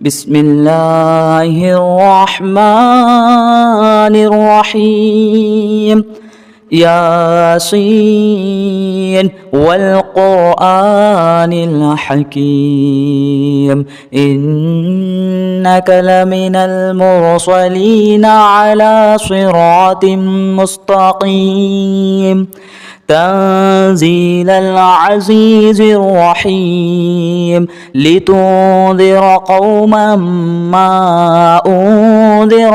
بسم الله الرحمن الرحيم. ياسين والقرآن الحكيم إنك لمن المرسلين على صراط مستقيم تنزيل العزيز الرحيم لتنذر قوما ما أنذر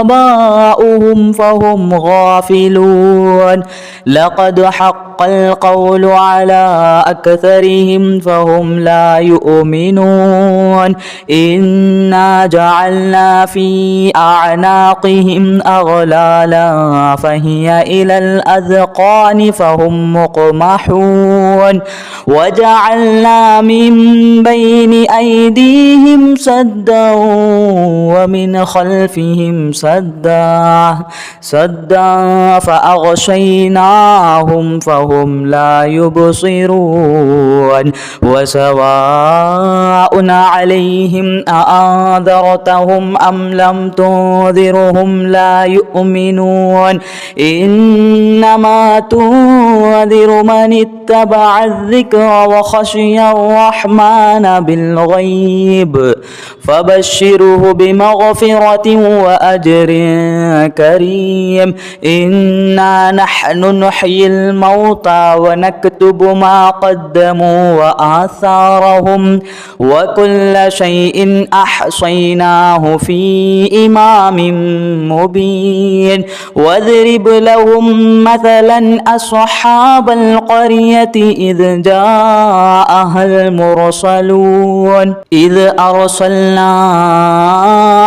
آباؤهم فهم غافلون لقد حق القول على أكثرهم فهم لا يؤمنون إنا جعلنا في أعناقهم أغلالا فهي إلى الأذقان فهم مقمحون وجعلنا من بين أيديهم سدا ومن خلفهم سدا فأغشيناهم فهم لا يبصرون وسواء عليهم أأنذرتهم أم لم تنذرهم لا يؤمنون إنما تنذر من اتبع الذكر وخشي الرحمن بالغيب فبشره بمغفرة وأجر كريم إنا نحن نحيي الموتى ونكتب ما قدموا وآثارهم وكل شيء أحصيناه في إمام مبين واضرب لهم مثلا أصحاب القرية إذ جاءها المرسلون إذ أرسلنا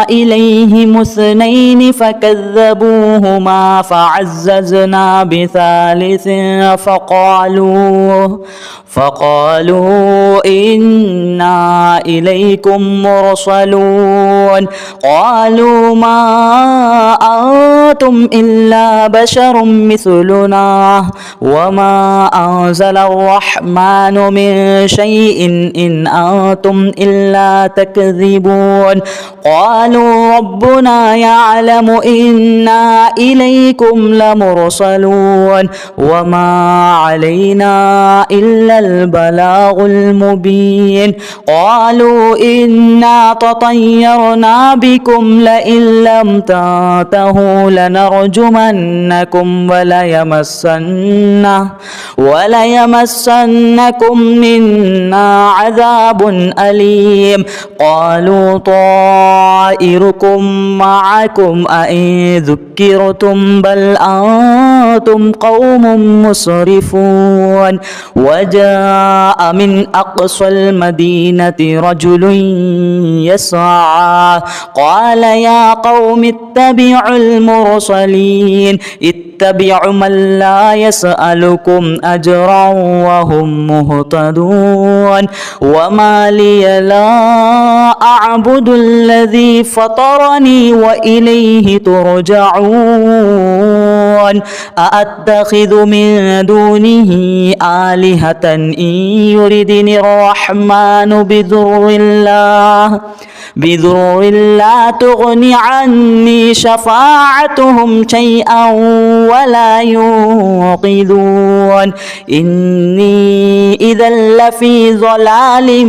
إليهم اثنين فكذبوهما فعززنا بثالث فقالوا إنا إليكم مرسلون قالوا ما أنتم إلا بشر مثلنا وما أنزل الرحمن من شيء إن أنتم إلا تكذبون قالوا ربنا يعلم إنا إليكم لمرسلون وما علينا إلا البلاغ المبين قالوا إنا تطيرنا بكم لئن لم تنتهوا لنرجمنكم وليمسنكم منا عذاب أليم قالوا طائركم معكم أئن ذكرتم بل أنتم قوم مسرفون وجاء من أقصى المدينة رجل يسعى قال يا قوم اتبعوا المرسلين اتبعوا من لا يسألكم أجرا وهم مهتدون وما لي لا أعبد الذي فطرني وإليه ترجعون أأتخذ من دونه آلهة إن يردني الرحمن بضر لا تغني عني شفاعتهم شيئا ولا ينقذون إني إذا لفي ضلال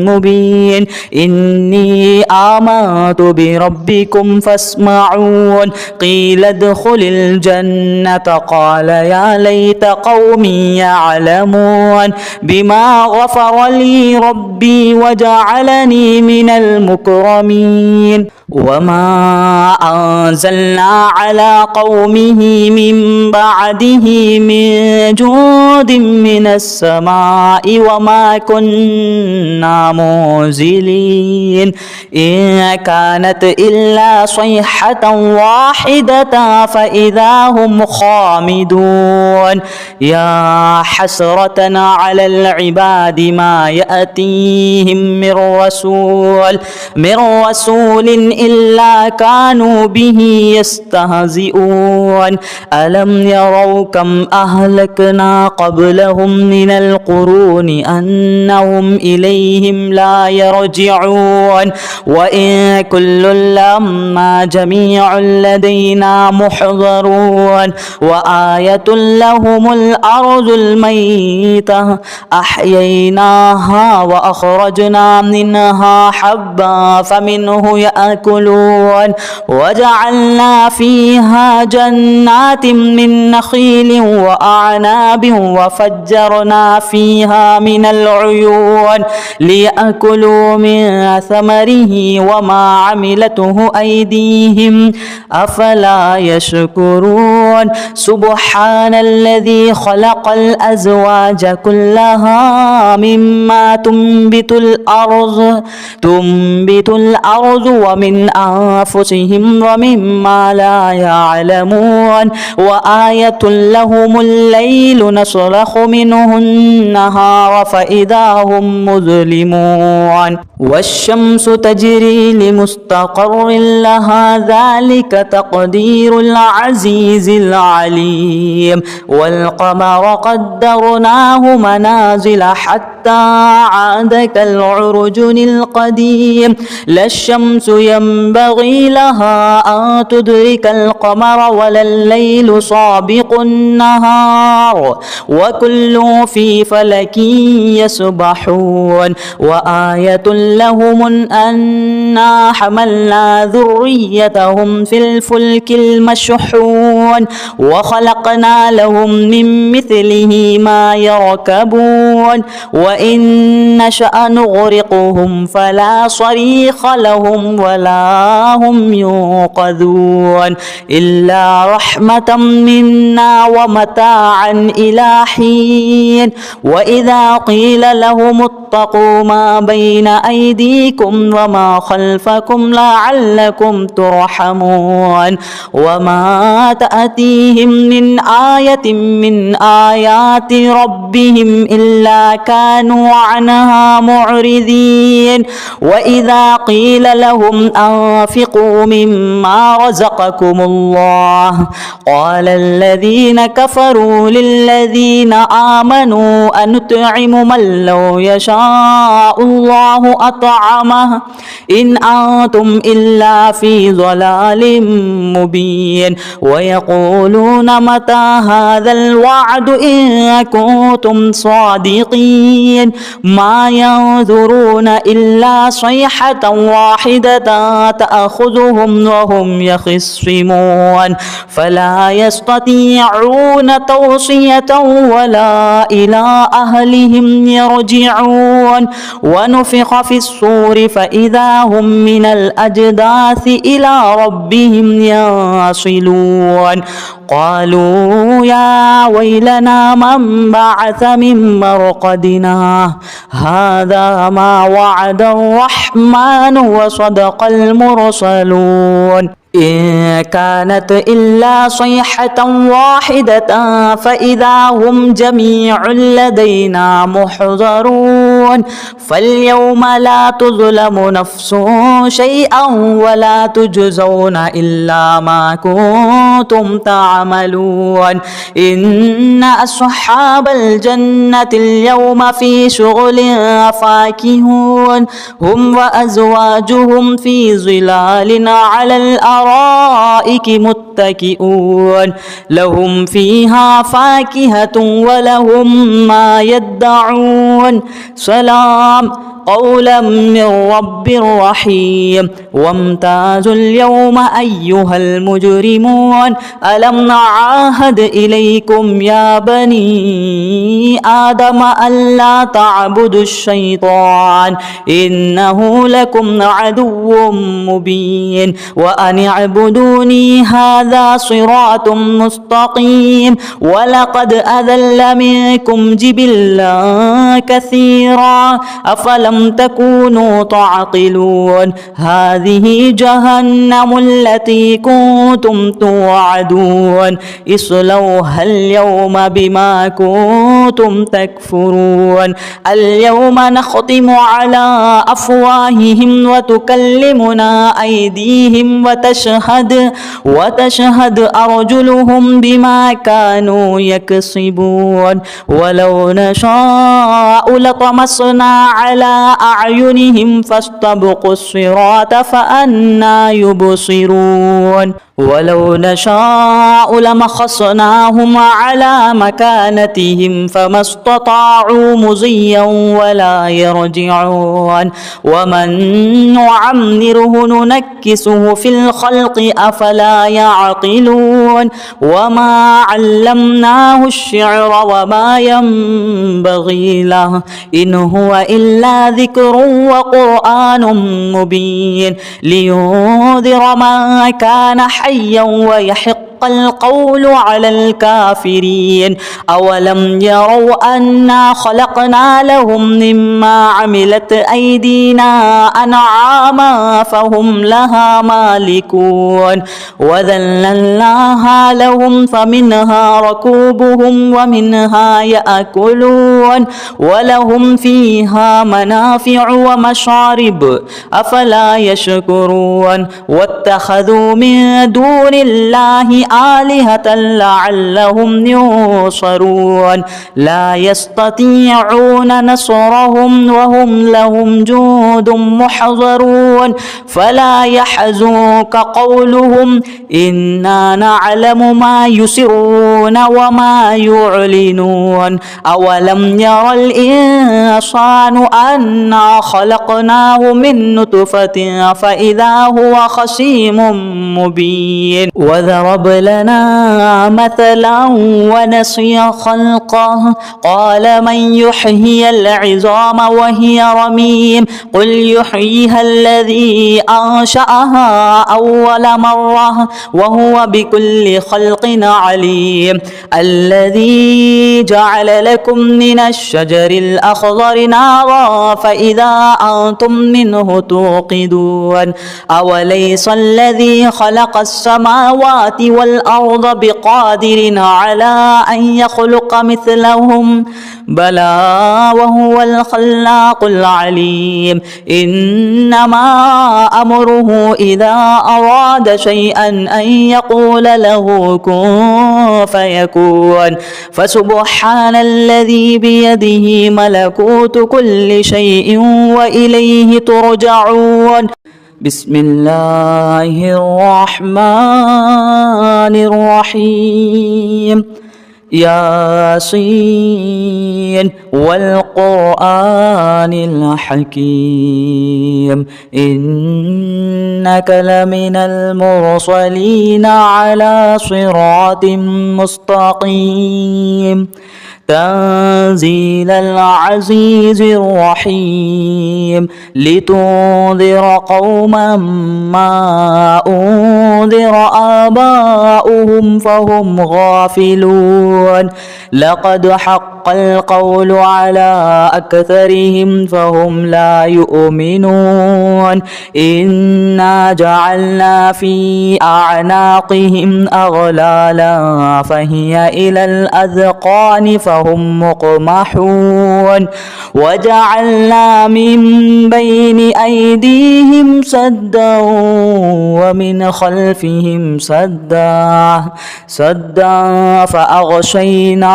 مبين إني آمنت بربكم فاسمعون قيل ادخل الجنة قال يا ليت قومي يعلمون بما غفر لي ربي وجعلني من المكرمين وما أنزلنا على قومه من بعده من جود من السماء وما كنا منزلين إن كانت إلا صيحة واحدة فإذا هم خامدون يا حسرة على العباد ما يأتيهم من رسول من رسول إلا كانوا به يستهزئون ألم يروا كم أهلكنا قبلهم من القرون أنهم إليهم لا يرجعون وإن كل لما جميع لدينا محضرون وآية لهم الأرض الميتة أحييناها وأخرجنا منها حبا فمنه يأكلون وجعلنا فيها جنات من نخيل وأعناب وفجرنا فيها من العيون ليأكلوا من ثمره وما عملته أيديهم أفلا يشكرون سبحان الذي خلق الأزواج كلها مما تنبت الأرض ومن أنفسهم ومما لا يعلمون وآية لهم الليل نسلخ منه النهار فإذا هم مظلمون والشمس تجري لمستقر لها ذلك تقدير العزيز العليم والقمر قدرناه منازل حتى عاد كالعرجن القديم لا الشمس ينبغي لها أن تدرك القمر ولا الليل سابق النهار وكل في فلك يسبحون وآية لهم أنا حملنا ذريتهم في الفلك المشحون وخلقنا لهم من مثله ما يركبون وإن نشأ نغرقهم فلا صريخ لهم ولا هم ينقذون إلا رحمة منا ومتاعا إلى حين وإذا قيل لهم اتقوا ما بين أيديكم وما خلفكم لعلكم ترحمون وما تأتيهم من آية من آيات ربهم إلا كانوا عنها معرضين وإذا قيل لهم أنفقوا مما رزقكم الله قال الذين كفروا للذين آمنوا أنطعم من لو يشاء الله أطعمه إن أنتم إلا في ضلال مبين ويقولون متى هذا الوعد إن كنتم صادقين ما ينظرون إلا صيحة واحدة تأخذهم وهم يخصمون فلا يستطيعون توصية ولا إلى أهلهم يرجعون ونفخ في الصور فإذا هم من الأجداث إلى ربهم ينصلون قالوا يا ويلنا من بعث من مرقدنا هذا ما وعد الرحمن وصدق المرسلون إن كانت إلا صيحة واحدة فإذا هم جميع لدينا محضرون فاليوم لا تظلم نفس شيئا ولا تجزون إلا ما كنتم تعملون إن أصحاب الجنة اليوم في شغل فاكهون هم وأزواجهم في ظلال على الأرائك متكئون لهم فيها فاكهة ولهم ما يدعون سلام قولا من رب رحيم وامتازوا اليوم أيها المجرمون ألم نعاهد إليكم يا بني آدم ألا تعبدوا الشيطان إنه لكم عدو مبين وأن اعبدوني هذا صراط مستقيم ولقد أذل منكم جبلا كثيرا أفلم أولم تكونوا تعقلون هذه جهنم التي كنتم توعدون اصلوها اليوم بما كنتم تكفرون اليوم نختم على أفواههم وتكلمنا أيديهم وتشهد أرجلهم بما كانوا يكسبون ولو نشاء لطمسنا على أعينهم فاستبقوا الصراط فأنى يبصرون ولو نشاء لمخصناهم على مكانتهم فما استطاعوا مضيا ولا يرجعون ومن نعمره ننكسه في الخلق أفلا يعقلون وما علمناه الشعر وما ينبغي له إن هو إلا ذكر وقرآن مبين لينذر من كان حيا ويحق القول على الكافرين أولم يروا أنا خلقنا لهم مما عملت أيدينا أنعاما فهم لها مالكون وذللناها لهم فمنها ركوبهم ومنها يأكلون ولهم فيها منافع ومشارب أفلا يشكرون واتخذوا من دون الله آلهة لعلهم ينصرون لا يستطيعون نصرهم وهم لهم جند محضرون فلا يحزنك قولهم إنا نعلم ما يسرون وما يعلنون أولم ير الإنسان أنا خلقناه من نطفة فإذا هو خصيم مبين وضرب لنا مثلا ونسي خلقه قال من يحيي العظام وهي رميم قل يحييها الذي أنشأها أول مرة وهو بكل خلق عليم الذي جعل لكم من الشجر الأخضر نارا فإذا أنتم منه توقدون أوليس الذي خلق السماوات والأرض بقادر على أن يخلق مثلهم بلى وهو الخلاق العليم إنما أمره إذا أراد شيئا أن يقول له كن فيكون فسبحان الذي بيده ملكوت كل شيء وإليه ترجعون بسم الله الرحمن الرحيم ياسين والقرآن الحكيم إنك لمن المرسلين على صراط مستقيم تنزيل العزيز الرحيم لتنذر قوما ما أنذر آباؤهم فهم غافلون لقد حق القول على أكثرهم فهم لا يؤمنون إنا جعلنا في أعناقهم أغلالا فهي إلى الأذقان فهم مقمحون وجعلنا من بين أيديهم سدا ومن خلفهم سدا فأغشيناهم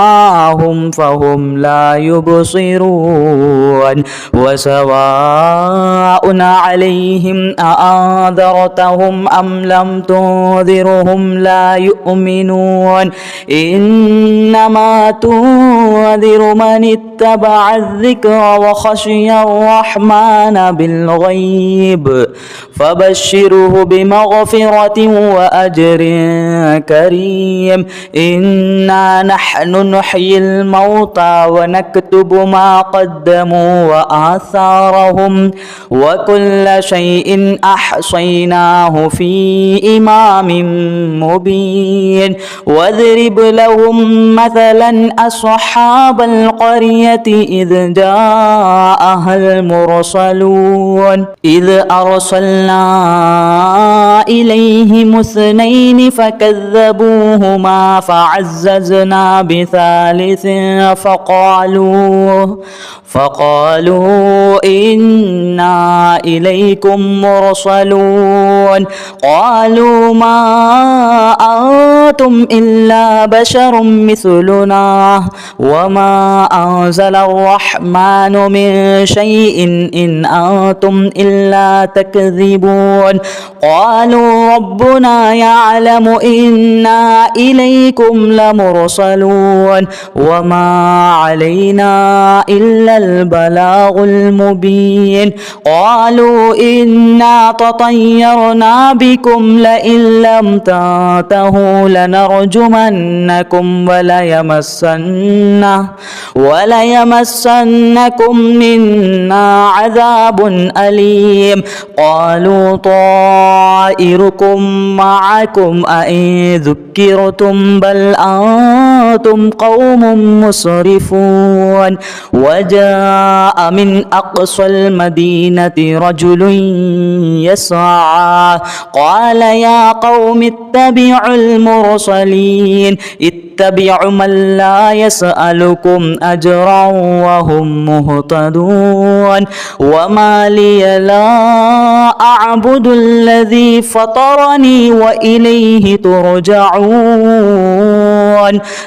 فهم لا يبصرون وسواء عليهم أأنذرتهم أم لم تنذرهم لا يؤمنون إنما تنذر من اتبع الذكر وخشي الرحمن بالغيب فبشره بمغفرة وأجر كريم إنا نحن نحيي الموتى ونكتب ما قدموا وآثارهم وكل شيء أحصيناه في إمام مبين واضرب لهم مثلا أصحاب أصحاب القرية إذ جاءها المرسلون إذ أرسلنا إليهم اثنين فكذبوهما فعززنا بثالث فقالوا إنا إليكم مرسلون قالوا ما أنتم إلا بشر مثلنا وما أنزل الرحمن من شيء إن أنتم إلا تكذبون قالوا ربنا يعلم إنا إليكم لمرسلون وما علينا إلا البلاغ المبين قالوا إنا تطيرنا بكم لئن لم تنتهوا لنرجمنكم وليمسنكم منا عذاب أليم قالوا طائركم معكم أئن ذكرتم بل أنتم قوم مسرفون وجاء من أقصى المدينة رجل يسعى قال يا قوم اتبعوا المرسلين اتبعوا من لا يسألكم أجرا وهم مهتدون وما لي لا أعبد الذي فطرني وإليه ترجعون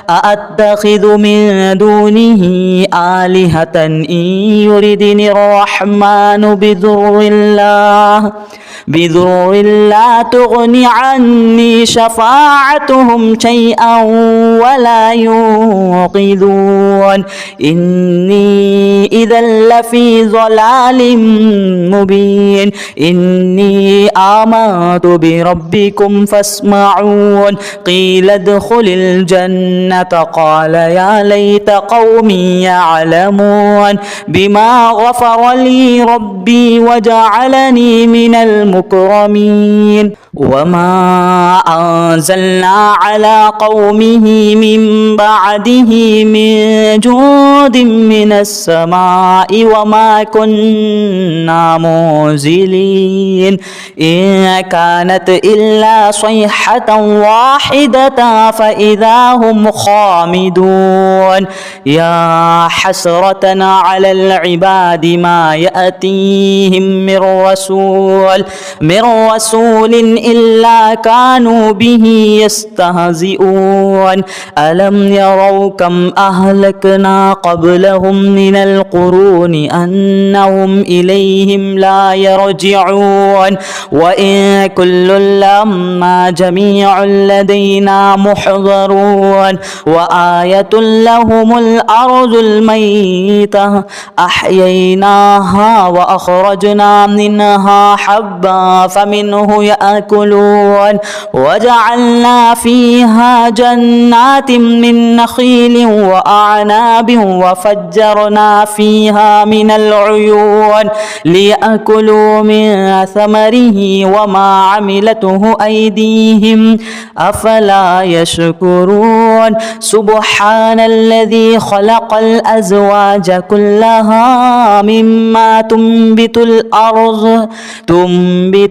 أأتخذ من دونه آلهة إن يردني الرحمن بضر لا تغني عني شفاعتهم شيئا ولا ينقذون إني إذا لفي ضلال مبين إني آمنت بربكم فاسمعون قيل ادخل الجنة قال يا ليت قومي يعلمون بما غفر لي ربي وجعلني من المكرمين وما أنزلنا على قومه من بعده من جود من السماء وما كنا منزلين إن كانت إلا صيحة واحدة فإذا هم خامدون يا حسرة على العباد ما يأتيهم من رسول إلا كانوا به يستهزئون ألم يروا كم أهلكنا قبلهم من القرون أنهم إليهم لا يرجعون وإن كل لما جميع لدينا محضرون وآية لهم الأرض الميتة أحييناها وأخرجنا منها حبا فمنه يأكلون وجعلنا فيها جنات من نخيل وأعناب وفجرنا فيها من العيون ليأكلوا من ثمره وما عملته أيديهم أفلا يشكرون سبحان الذي خلق الأزواج كلها مما تنبت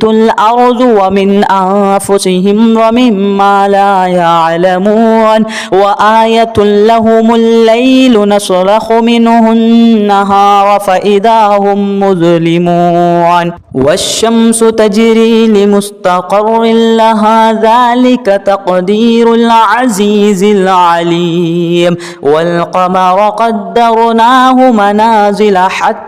الأرض ومن أنفسهم ومما لا يعلمون وآية لهم الليل نسلخ منه النهار فإذا هم مظلمون والشمس تجري لمستقر لها ذلك تقدير العزيز العليم والقمر قدرناه منازل حتى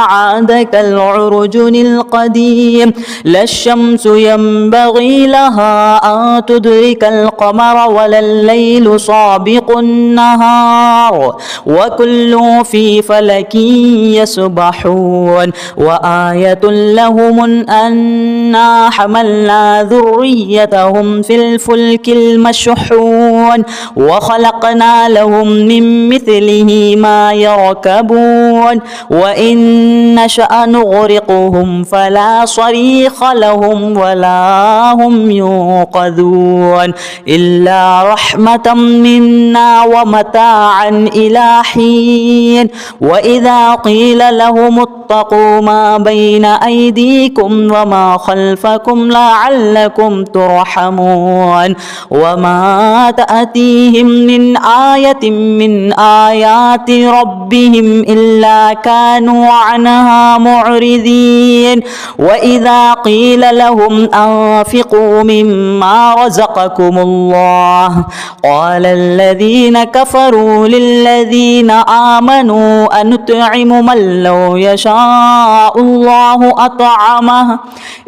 عاد كالعرجن القديم لا الشمس ينبغي لها أن تدرك القمر ولا الليل سابق النهار وكل في فلك يسبحون وآية لهم أنا حملنا ذريتهم في الفلك المشحون يعملون وخلقنا لهم من مثله ما يركبون وإن نشأ نغرقهم فلا صريخ لهم ولا هم ينقذون إلا رحمة منا ومتاعا إلى حين وإذا قيل لهم اتقوا ما بين أيديكم وما خلفكم لعلكم ترحمون وما تأتيهم من آية من آيات ربهم إلا كانوا عنها معرضين وإذا قيل لهم أنفقوا مما رزقكم الله قال الذين كفروا للذين آمنوا أنطعم من لو يشاء الله أطعمه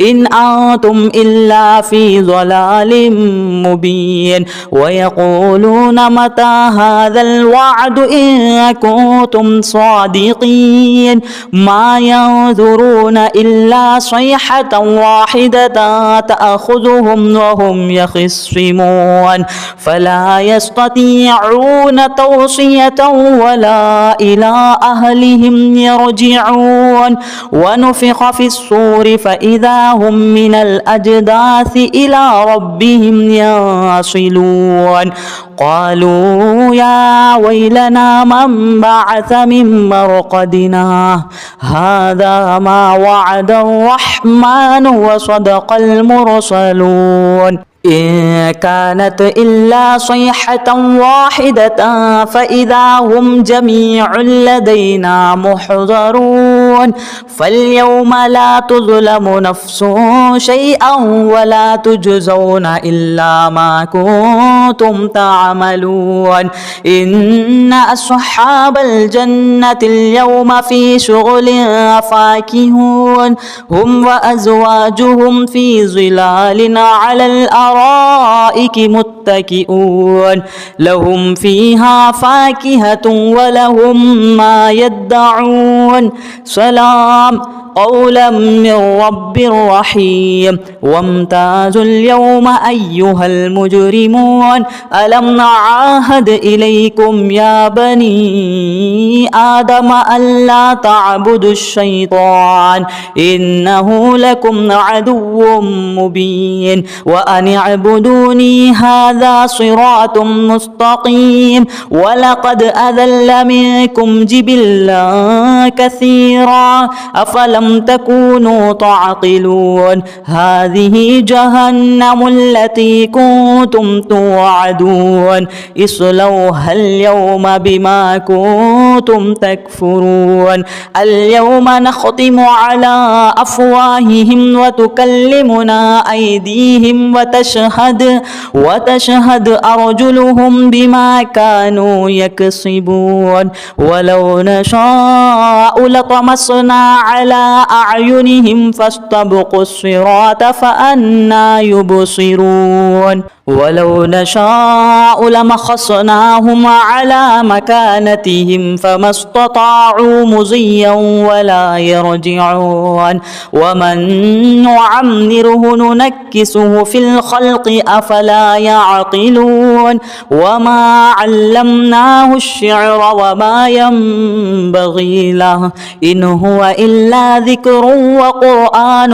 إن أنتم إلا في ضلال مبين ويقولون متى هذا الوعد إن كنتم صادقين ما ينظرون إلا صيحة واحدة تأخذهم وهم يخصمون فلا يستطيعون توصية ولا إلى أهلهم يرجعون ونفخ في الصور فإذا هم من الأجداث إلى ربهم ينصلون قالوا يا ويلنا من بعث من مرقدنا هذا ما وعد الرحمن وصدق المرسلون إن كانت إلا صيحة واحدة فإذا هم جميع لدينا محضرون فاليوم لا تظلم نفس شيئا ولا تجزون إلا ما كنتم تعملون إن أصحاب الجنة اليوم في شغل فاكهون هم وأزواجهم في ظلال على الأرائك متكئون لهم فيها فاكهة ولهم ما يدعون سلام قولا من رب رحيم وامتازوا اليوم أيها المجرمون ألم نعاهد إليكم يا بني آدم ألا تعبدوا الشيطان إنه لكم عدو مبين وأن اعبدوني هذا صراط مستقيم ولقد أذل منكم جبلا كثيرا أفلم تكونوا تعقلون هذه جهنم التي كنتم توعدون اصلوها اليوم بما كنتم تكفرون اليوم نختم على أفواههم وتكلمنا أيديهم وتشهد أرجلهم بما كانوا يكسبون ولو نشاء لطمسنا على أعينهم فاستبقوا الصراط فأنى يبصرون ولو نشاء لمخصناهم على مكانتهم فما استطاعوا مضيا ولا يرجعون ومن نعمره ننكسه في الخلق أفلا يعقلون وما علمناه الشعر وما ينبغي له إن هو إلا ذكر وقرآن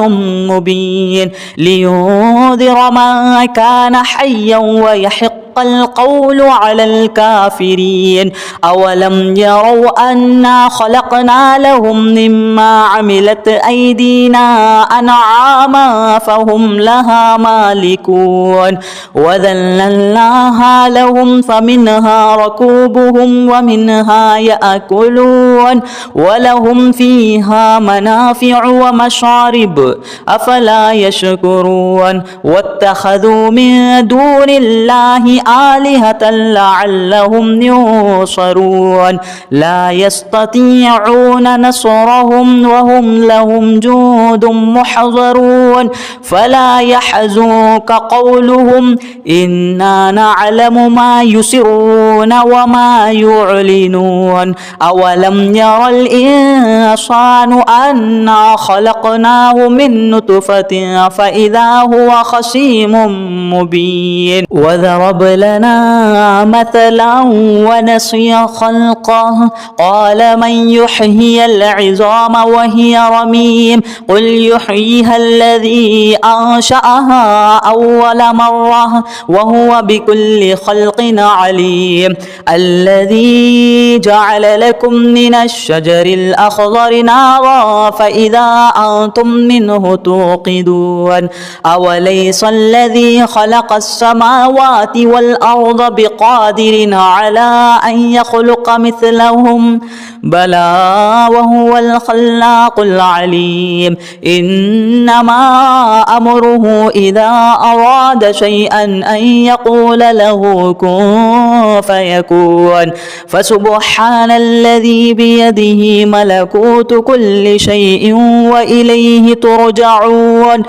مبين لينذر من كان حيا ويحق القول على الكافرين أولم يروا أنا خلقنا لهم مما عملت أيدينا أنعاما فهم لها مالكون وذللناها لهم فمنها ركوبهم ومنها يأكلون ولهم فيها منافع ومشارب أفلا يشكرون واتخذوا من دون الله آلهة لعلهم ينصرون لا يستطيعون نصرهم وهم لهم جند محضرون فلا يحزنك قولهم إنا نعلم ما يسرون وما يعلنون أولم ير الإنسان أنا خلقناه من نطفة فإذا هو خصيم مبين وضربنا لنا مثلا ونسي خلقه قال من يحيي العظام وهي رميم قل يحييها الذي أنشأها أول مرة وهو بكل خلق عليم الذي جعل لكم من الشجر الأخضر نارا فإذا أنتم منه توقدون أوليس الذي خلق السماوات والأرض بقادر على أن يخلق مثلهم بلى وهو الخلاق العليم إنما أمره إذا أراد شيئا أن يقول له كن فيكون فسبحان الذي بيده ملكوت كل شيء وإليه ترجعون.